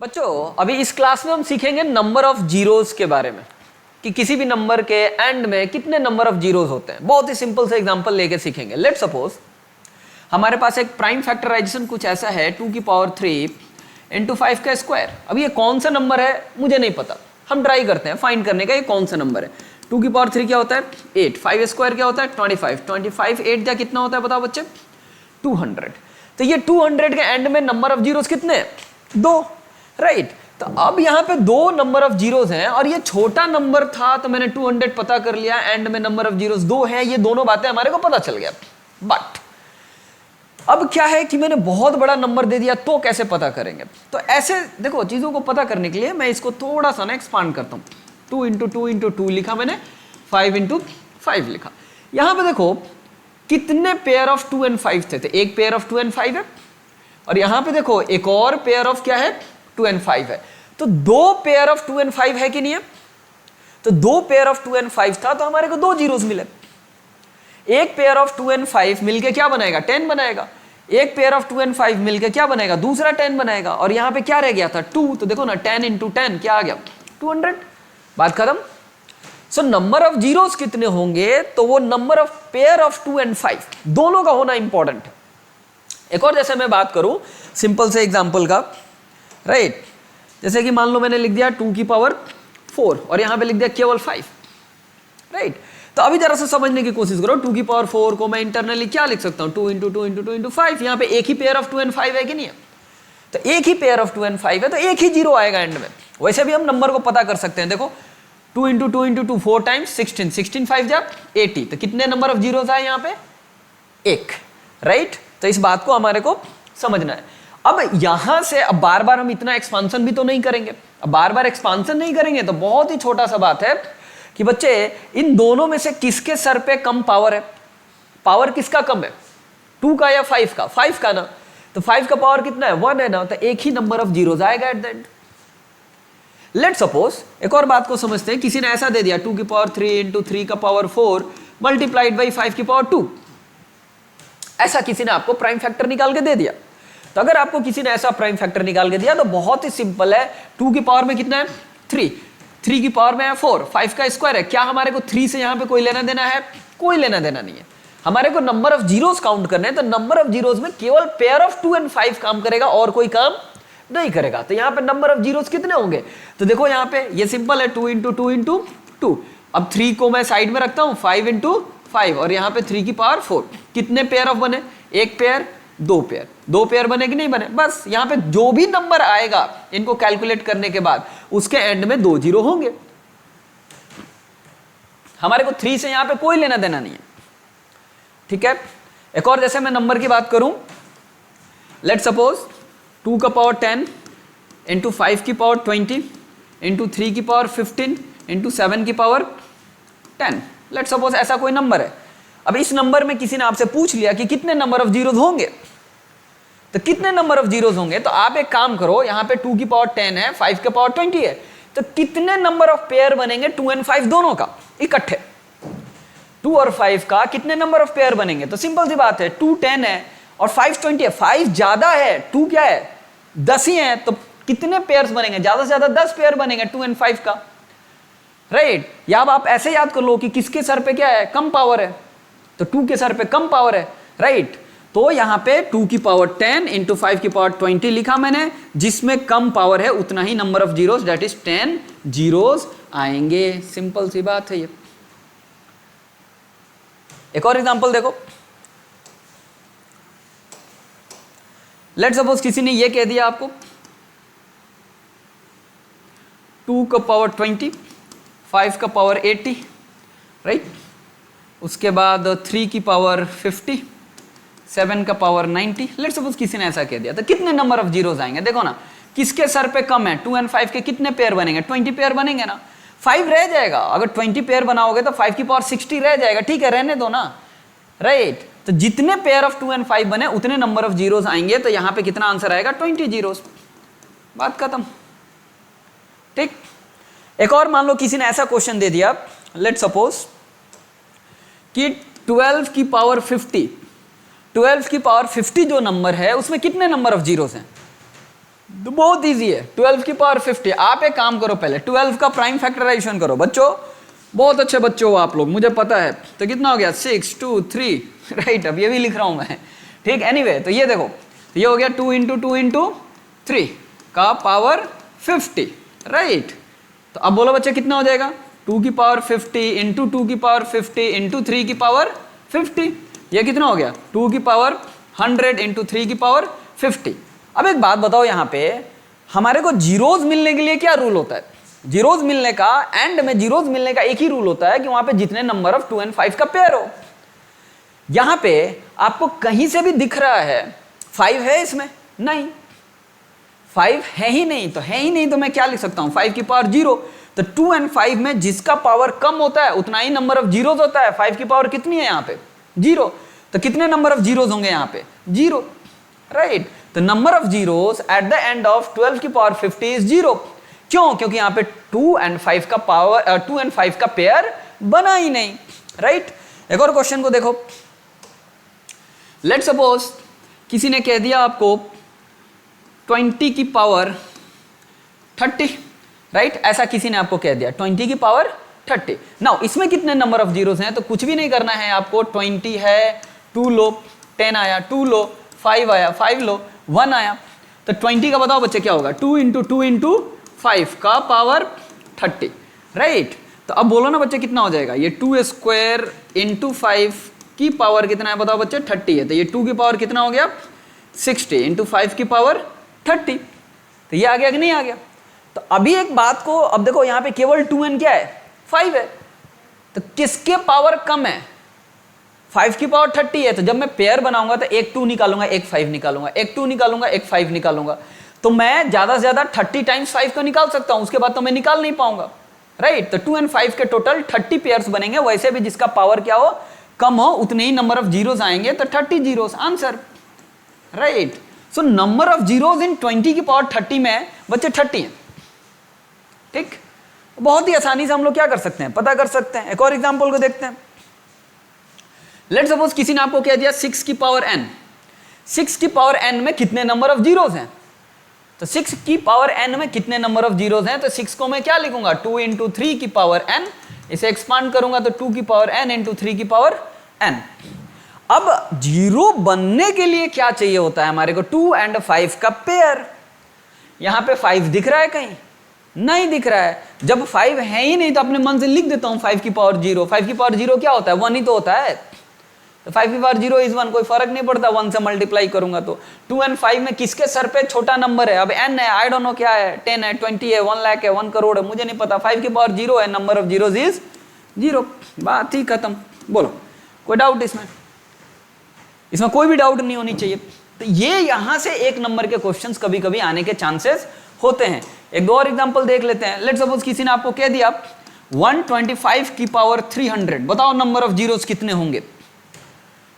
बच्चों अभी इस क्लास में हम सीखेंगे नंबर ऑफ जीरोस के बारे में कि किसी भी नंबर के एंड में कितने नंबर ऑफ जीरोस होते हैं। बहुत ही सिंपल से एग्जांपल लेके सीखेंगे। लेट सपोज हमारे पास एक प्राइम फैक्टराइजेशन कुछ ऐसा है 2 की पावर 3 इंटू 5 का स्क्वायर। अब ये कौन सा नंबर है मुझे नहीं पता, हम ट्राई करते हैं फाइंड करने का ये कौन सा नंबर है। 2 की पावर 3 क्या होता है 8, 5 स्क्वायर क्या होता है 25, 25 8 क्या कितना होता है बताओ बच्चे 200। तो ये 200 के एंड में नंबर ऑफ जीरोस कितने हैं 2, राइट। तो अब यहाँ पे 2 नंबर ऑफ जीरोस हैं और ये छोटा नंबर था तो मैंने 200 पता कर लिया, एंड में नंबर ऑफ जीरोस 2 है, ये दोनों बातें हमारे को पता चल गया। बट अब क्या है कि मैंने बहुत बड़ा नंबर दे दिया तो कैसे पता करेंगे। तो ऐसे देखो चीजों को पता करने के लिए मैं इसको थोड़ा सा ना एक्सपांड करता हूँ। 2 इंटू 2 इंटू 2 लिखा मैंने, 5 इंटू 5 लिखा। यहां पे देखो कितने पेयर ऑफ 2 एंड 5 थे, तो एक पेयर ऑफ 2 एंड 5 है, और यहां पे देखो एक और पेयर ऑफ क्या है 2 एंड 5 है। तो 2 पेयर ऑफ 2 एंड 5 है कि नहीं है। तो 2 पेयर ऑफ 2 एंड 5 था तो हमारे को 2 जीरोस मिले। एक पेयर ऑफ 2 एंड 5 मिलके क्या बनाएगा 10 बनाएगा। एक पेयर ऑफ 2 एंड 5 मिलके क्या बनेगा दूसरा 10 बनाएगा। और यहां पे क्या रह गया था 2, तो देखो ना 10 इंटू 10 क्या आ गया 200। बात खत्म। सो नंबर ऑफ जीरोस कितने होंगे तो वो number of pair of 2 and 5 दोनों का होना इंपॉर्टेंट है। एक और जैसे मैं बात करूं सिंपल से एग्जांपल का, राइट। जैसे कि मान लो मैंने लिख दिया 2 की पावर 4 और यहां पे लिख दिया केवल 5, राइट। तो अभी जरा सा समझने की कोशिश करो। 2 की पावर 4 को मैं इंटरनली क्या लिख सकता हूं 2 इंटू 2 इंटू 2 इंटू 5। यहां पे एक ही पेयर ऑफ 2 एंड 5 है कि नहीं है। तो एक ही पेयर ऑफ 2 एंड 5 है तो एक ही जीरो आएगा एंड में। वैसे भी हम नंबर को पता कर सकते हैं। देखो 2 इंटू 2 इंटू 2 4 टाइम्स 16, 16 5 जा 80। तो कितने नंबर ऑफ जीरोस आए यहाँ पे 1, राइट। तो इस बात को हमारे को समझना है। अब यहां से अब बार बार हम इतना एक्सपांशन भी तो नहीं करेंगे। अब बार बार एक्सपांशन नहीं करेंगे तो बहुत ही छोटा सा बात है कि बच्चे इन दोनों में से किसके सर पे कम पावर है। पावर किसका कम है 2 का या 5 का 5 का ना। तो 5 का पावर कितना है 1 है ना। तो एक ही नंबर ऑफ जीरोस आएगा at the end. Let suppose एक और बात को समझते हैं। किसी ने ऐसा दे दिया 2 की पावर 3 इंटू 3 का पावर 4 मल्टीप्लाइड बाई 5 की पावर 2। ऐसा किसी ने आपको प्राइम फैक्टर निकाल के दे दिया। तो अगर आपको किसी ने ऐसा प्राइम फैक्टर निकाल के दिया तो बहुत ही सिंपल है। 2 की पावर में कितना है 3, 3 की पावर में है 4, 5 का स्क्वायर है। क्या हमारे को 3 से यहां पे कोई लेना देना है, कोई लेना देना नहीं है। हमारे को नंबर ऑफ जीरोस काउंट करने हैं। तो नंबर ऑफ जीरोस में केवल पेयर ऑफ 2 एंड 5 काम करेगा और कोई काम नहीं करेगा। तो यहां पे नंबर ऑफ जीरोस कितने होंगे तो देखो यहां पे ये सिंपल है 2 इंटू 2 इंटू 2। अब 3 को मैं साइड में रखता हूं 5 इंटू 5 और यहां पे 3 की पावर 4। कितने पेयर ऑफ बने एक पेयर 2 पेयर, 2 पेयर बने कि नहीं बने। बस यहां पे जो भी नंबर आएगा इनको कैलकुलेट करने के बाद उसके एंड में 2 जीरो होंगे। हमारे को 3 से यहां पे कोई लेना देना नहीं है, ठीक है। एक और जैसे मैं नंबर की बात करूं, लेट सपोज 2 का पावर 10 इंटू 5 की पावर 20 इंटू 3 की पावर 15 इंटू 7 की पावर 10। लेट सपोज ऐसा कोई नंबर है। अब इस नंबर में किसी ने आपसे पूछ लिया कि कितने नंबर ऑफ जीरोस होंगे। तो कितने नंबर ऑफ जीरोस होंगे तो आप एक काम करो, यहां पे 2 की पावर 10 है 5 का पावर 20 है। तो कितने नंबर ऑफ पेयर बनेंगे 2 एंड 5 दोनों का इकट्ठे। 2 और 5 का कितने नंबर ऑफ पेयर बनेंगे तो सिंपल सी बात है 2 10 है और 5 20 है। 5 ज्यादा है 2 क्या है 10 ही है। तो कितने पेयर्स बनेंगे ज्यादा से ज्यादा 10 पेयर बनेंगे 2 एंड 5 का, राइट। या अब आप ऐसे याद कर लो कि किसके सर पे क्या है कम पावर है तो 2 के सर पे कम पावर है, राइट। तो यहां पे 2 की पावर 10 इंटू 5 की पावर 20 लिखा मैंने। जिसमें कम पावर है उतना ही number of zeros that is 10 zeros आएंगे। सिंपल सी बात है ये। एक और एग्जांपल देखो। लेट सपोज किसी ने ये कह दिया आपको 2 का पावर 20, 5 का पावर 80, राइट। उसके बाद 3 की पावर 50, 7 का पावर 90। लेट सपोज किसी ने ऐसा कह दिया तो कितने नंबर ऑफ जीरोस आएंगे। देखो ना किसके सर पे कम है 2 एंड 5 के कितने पेयर बनेंगे 20 पेयर बनेंगे ना। 5 रह जाएगा। अगर 20 पेयर बनाओगे तो 5 की पावर 60 रह जाएगा, ठीक है रहने दो ना, राइट। तो जितने पेयर ऑफ 2 एंड 5 बने उतने नंबर ऑफ जीरोस आएंगे। तो यहां पे कितना आंसर आएगा 20 जीरोस। बात खत्म, ठीक। एक और मान लो किसी ने ऐसा क्वेश्चन दे दिया लेट सपोज कि 12 की पावर 50, 12 की पावर 50 जो नंबर है उसमें कितने नंबर ऑफ जीरोस हैं। तो बहुत इजी है, 12 की पावर 50। आप एक काम करो, पहले 12 का प्राइम फैक्टराइजेशन करो बच्चों, बहुत अच्छे बच्चों हो आप लोग, मुझे पता है। तो कितना हो गया 6 2 3 राइट। अब ये भी लिख रहा हूं मैं, ठीक। एनीवे तो ये देखो, ये हो गया 2 इंटू 2 इंटू 3 का पावर 50 राइट। तो अब बोलो बच्चे कितना हो जाएगा, 2 की पावर 50 इंटू 2 की पावर 50 इंटू 3 की पावर 50। ये कितना हो गया 2 की पावर 100 इंटू 3 की पावर 50। अब एक बात बताओ, यहाँ पे हमारे को जीरोज मिलने के लिए क्या रूल होता है? जीरोज मिलने का, एंड में जीरोज मिलने का एक ही रूल होता है कि वहां पे जितने नंबर ऑफ 2 और 5 का पेयर हो। यहां पे आपको कहीं से भी दिख रहा है 5 है इसमें? नहीं, 5 है ही नहीं। तो है ही नहीं तो मैं क्या लिख सकता हूं, 5 की पावर 0। तो 2 और 5 में जिसका पावर कम होता है उतना ही नंबर ऑफ जीरोज होता है। 5 की पावर कितनी है यहाँ पे 0, तो कितने नंबर ऑफ जीरोज होंगे यहाँ पे 0 राइट। तो number of zeros at the end of 12 की पावर 50 इज 0। क्यों? क्योंकि यहाँ पे 2 और 5 का पावर 2 और 5 का पेयर बना ही नहीं राइट। एक और क्वेश्चन को देखो, लेट सपोज किसी ने कह दिया आपको 20 की पावर 30 राइट। ऐसा किसी ने आपको कह दिया 20 की पावर 30। नाउ इसमें कितने नंबर ऑफ जीरोस हैं? तो कुछ भी नहीं करना है आपको, 20 है 2 लो, 10 आया 2 लो, 5 आया 5 लो, 1 आया। तो 20 का बताओ बच्चे क्या होगा, 2 इंटू 2 इंटू 5 का पावर 30 राइट। तो अब बोलो ना बच्चे कितना हो जाएगा, ये 2 स्क्वायर इंटू 5 की पावर कितना है बताओ बच्चे 30 है। तो ये 2 की पावर कितना हो गया 60 इंटू 5 की पावर 30। तो ये आ गया कि नहीं आ गया? तो अभी एक बात को, अब देखो यहाँ पे केवल 2 n क्या है 5 है, तो किसके पावर कम है? 5 की पावर 30 है। तो जब मैं पेयर बनाऊंगा तो एक 2 निकालूंगा, एक 5 निकालूंगा, एक 2 निकालूंगा, एक 5 निकालूंगा। तो मैं ज्यादा से ज्यादा 30 टाइम्स 5 को निकाल सकता हूं, उसके बाद तो मैं निकाल नहीं पाऊंगा राइट। तो 2 और 5 के टोटल 30 पेयर्स बनेंगे। वैसे भी जिसका पावर क्या हो कम हो उतने ही नंबर ऑफ जीरोस आएंगे, तो 30 zeros answer right. So number of zeros इन 20 की पावर 30 में बच्चे 30 हैं, ठीक। बहुत ही आसानी से हम लोग क्या कर सकते हैं, पता कर सकते हैं। एक और एग्जांपल को देखते हैं। लेट्स सपोज किसी ने आपको कह दिया 6 की पावर n। 6 की पावर n में कितने नंबर ऑफ जीरोस हैं? तो 6 की पावर n में कितने नंबर ऑफ जीरोस हैं? तो 6 को मैं क्या लिखूंगा 2 इंटू 3 की पावर n, इसे एक्सपांड करूंगा तो 2 की पावर n इंटू 3 की पावर n। अब जीरो बनने के लिए क्या चाहिए होता है हमारे को, 2 और 5 का पेयर। यहां पे 5 दिख रहा है कहीं? नहीं दिख रहा है। जब 5 है ही नहीं तो अपने मन से लिख देता हूं 5 की पावर 0। 5 की पावर 0 क्या होता है 1 ही तो होता है। तो 5 की पावर 0 इज 1, कोई फर्क नहीं पड़ता 1 से मल्टीप्लाई करूंगा तो। 2 और 5 में किसके सर पे छोटा नंबर है? अब n है, आई डोंट नो क्या है, 10 है, 20 है, 1 लाख है, 1 करोड़ है, मुझे नहीं पता। 5 की पावर 0 है, नंबर ऑफ जीरोस इज 0। बात ही खत्म। बोलो कोई डाउट इसमें? इसमें कोई भी डाउट नहीं होनी चाहिए। तो ये यहां से एक नंबर के क्वेश्चंस कभी कभी आने के चांसेस होते हैं। एक दो और एग्जांपल देख लेते हैं। लेट्स सपोज किसी ने आपको कह दिया 125 की पावर 300, बताओ नंबर ऑफ जीरोस कितने होंगे?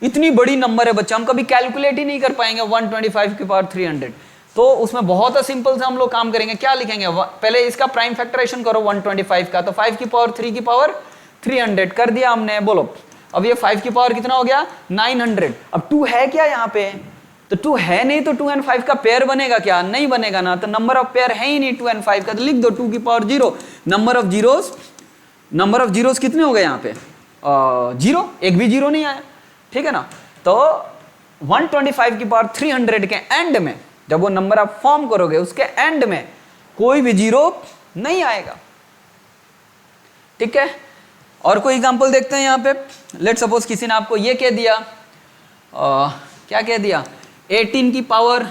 इतनी बड़ी नंबर है बच्चा, हम कभी कैलकुलेट ही नहीं कर पाएंगे 125 की पावर 300। तो उसमें बहुत सिंपल से हम लोग काम करेंगे। क्या लिखेंगे, पहले इसका प्राइम फैक्टराइजेशन करो 125 का, तो 5 की पावर 3 की पावर 300 कर दिया हमने। बोलो अब ये 5 की पावर कितना हो गया 900। अब 2 है क्या यहाँ पे? तो 2 है नहीं, तो 2 और 5 का पेयर बनेगा क्या? नहीं बनेगा ना। तो नंबर ऑफ पेयर है ही नहीं 2 और 5 का, तो लिख दो 2 की पावर 0। नंबर ऑफ जीरोस कितने हो गए यहाँ पे 0, एक भी 0 नहीं आया, ठीक है ना। तो 125 की पावर 300 के एंड में जब वो नंबर आप फॉर्म करोगे उसके एंड में कोई भी 0 नहीं आएगा, ठीक है। और कोई एग्जांपल देखते हैं यहाँ पे। लेट्स सपोज किसी ने आपको ये कह दिया क्या कह दिया 18 की पावर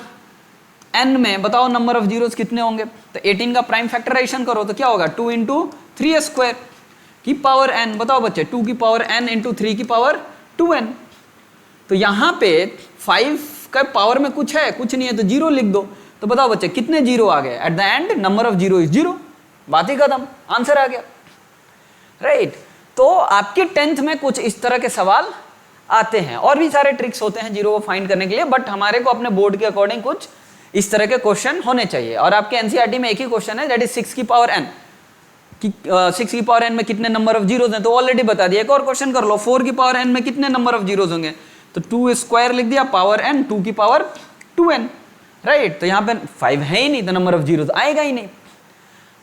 n में बताओ नंबर ऑफ जीरोस कितने होंगे? तो 18 का प्राइम फैक्टराइजेशन करो तो क्या होगा 2 इंटू 3 स्क्वायर की पावर n, बताओ बच्चे 2 की पावर n इंटू 3 की पावर 2n। तो यहाँ पे 5 का पावर में कुछ है? कुछ नहीं है, तो 0 लिख दो। तो बताओ बच्चे कितने 0 आ गए? At the end number of zero is 0। बात ही खत्म, आंसर आ गया राइट। तो आपके 10th में कुछ इस तरह के सवाल आते हैं। और भी सारे ट्रिक्स होते हैं जीरो को फाइंड करने के लिए, बट हमारे को अपने बोर्ड के अकॉर्डिंग कुछ इस तरह के क्वेश्चन होने चाहिए। और आपके एनसीईआरटी में एक ही क्वेश्चन है, दैट इज 6 की पावर n कि 6 की पावर n में कितने नंबर ऑफ जीरोस हैं, तो ऑलरेडी बता दिया। एक और क्वेश्चन कर लो 4 की पावर n में कितने नंबर ऑफ जीरोस होंगे? तो 2 स्क्वायर लिख दिया पावर n 2 की पावर 2n राइट, तो यहाँ पे 5 है ही नहीं तो नंबर ऑफ जीरोस आएगा ही नहीं,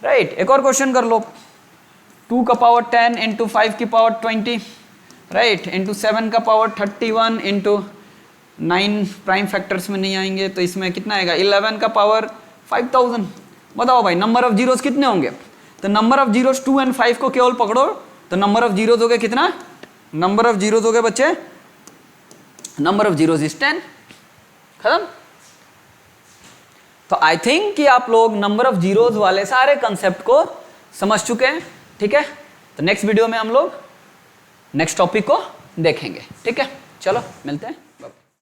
राइट। एक और क्वेश्चन कर लो, 2 का पावर 10 इंटू 5 की पावर 20, राइट, इंटू 7 का पावर 31 इंटू 9 प्राइम फैक्टर्स में नहीं आएंगे तो इसमें कितना आएगा, 11 का पावर 5000। बताओ भाई नंबर ऑफ जीरोस कितने होंगे, तो नंबर ऑफ जीरोस 2 एंड 5 को केवल पकड़ो तो नंबर ऑफ जीरोस हो गए कितना, नंबर ऑफ जीरोस हो गए बच्चे, नंबर ऑफ जीरोस इज 10, खत्म। तो आई थिंक कि आप लोग नंबर ऑफ जीरोस वाले सारे कंसेप्ट को समझ चुके हैं, ठीक है। तो नेक्स्ट वीडियो में हम लोग नेक्स्ट टॉपिक को देखेंगे, ठीक है। चलो मिलते हैं।